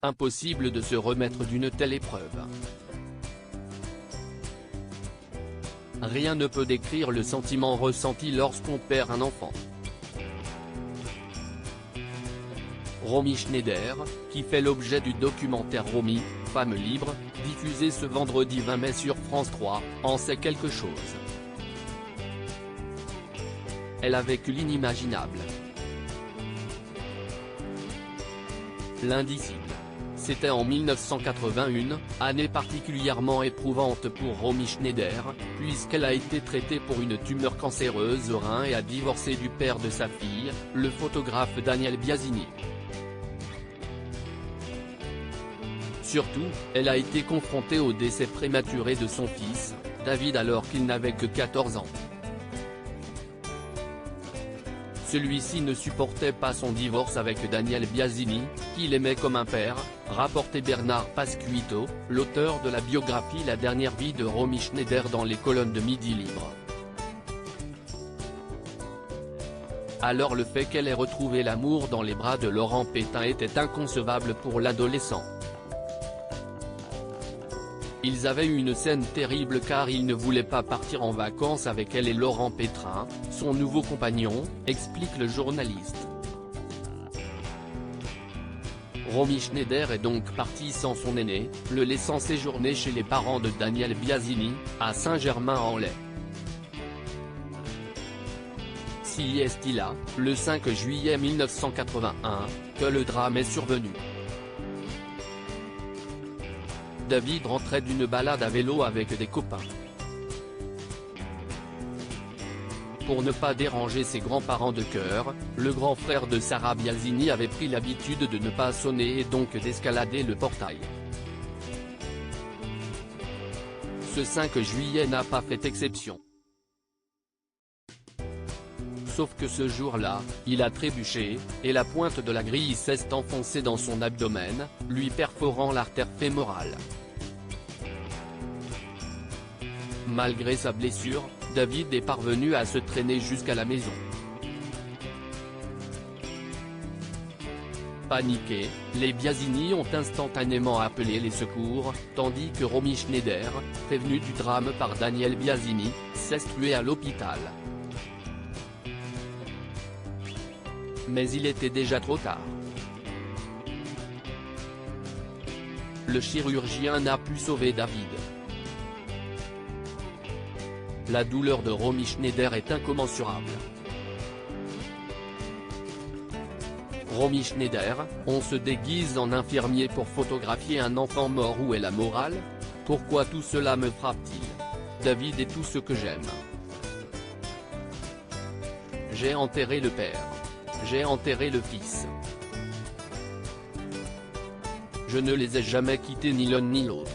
Impossible de se remettre d'une telle épreuve. Rien ne peut décrire le sentiment ressenti lorsqu'on perd un enfant. Romy Schneider, qui fait l'objet du documentaire Romy, femme libre, diffusé ce vendredi 20 mai sur France 3, en sait quelque chose. Elle a vécu l'inimaginable. L'indicible. C'était en 1981, année particulièrement éprouvante pour Romy Schneider, puisqu'elle a été traitée pour une tumeur cancéreuse au rein et a divorcé du père de sa fille, le photographe Daniel Biasini. Surtout, elle a été confrontée au décès prématuré de son fils, David, alors qu'il n'avait que 14 ans. Celui-ci ne supportait pas son divorce avec Daniel Biasini, qu'il aimait comme un père, rapportait Bernard Pasquito, l'auteur de la biographie La dernière vie de Romy Schneider dans les colonnes de Midi Libre. Alors le fait qu'elle ait retrouvé l'amour dans les bras de Laurent Pétain était inconcevable pour l'adolescent. Ils avaient eu une scène terrible car il ne voulait pas partir en vacances avec elle et Laurent Pétain, son nouveau compagnon, explique le journaliste. Romy Schneider est donc partie sans son aîné, le laissant séjourner chez les parents de Daniel Biasini, à Saint-Germain-en-Laye. Si est-il là, le 5 juillet 1981, que le drame est survenu. David rentrait d'une balade à vélo avec des copains. Pour ne pas déranger ses grands-parents de cœur, le grand frère de Sarah Biasini avait pris l'habitude de ne pas sonner et donc d'escalader le portail. Ce 5 juillet n'a pas fait exception. Sauf que ce jour-là, il a trébuché, et la pointe de la grille s'est enfoncée dans son abdomen, lui perforant l'artère fémorale. Malgré sa blessure, David est parvenu à se traîner jusqu'à la maison. Paniqués, les Biasini ont instantanément appelé les secours, tandis que Romy Schneider, prévenue du drame par Daniel Biasini, s'est tuée à l'hôpital. Mais il était déjà trop tard. Le chirurgien n'a pu sauver David. La douleur de Romy Schneider est incommensurable. Romy Schneider, on se déguise en infirmier pour photographier un enfant mort, où est la morale? Pourquoi tout cela me frappe-t-il? David est tout ce que j'aime. J'ai enterré le père. J'ai enterré le fils. Je ne les ai jamais quittés, ni l'un ni l'autre.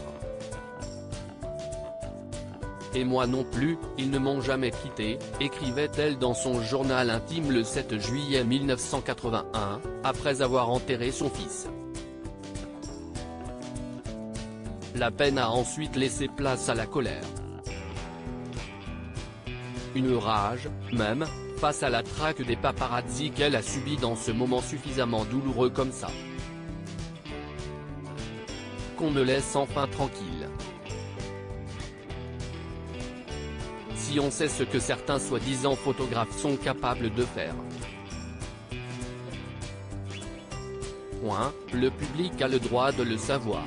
Et moi non plus, ils ne m'ont jamais quitté, écrivait-elle dans son journal intime le 7 juillet 1981, après avoir enterré son fils. La peine a ensuite laissé place à la colère. Une rage, même, face à la traque des paparazzi qu'elle a subie dans ce moment suffisamment douloureux comme ça. Qu'on me laisse enfin tranquille. Si on sait ce que certains soi-disant photographes sont capables de faire. Le public a le droit de le savoir.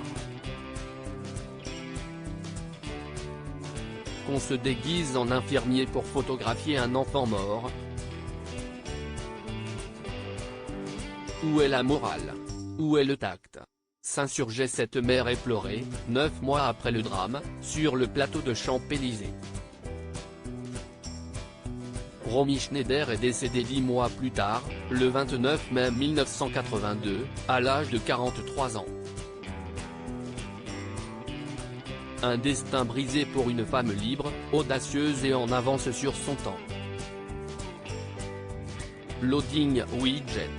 Qu'on se déguise en infirmier pour photographier un enfant mort. Où est la morale? Où est le tact? S'insurgeait cette mère éplorée, 9 mois après le drame, sur le plateau de Champs-Élysées. Romy Schneider est décédée 10 mois plus tard, le 29 mai 1982, à l'âge de 43 ans. Un destin brisé pour une femme libre, audacieuse et en avance sur son temps. Loading Widget.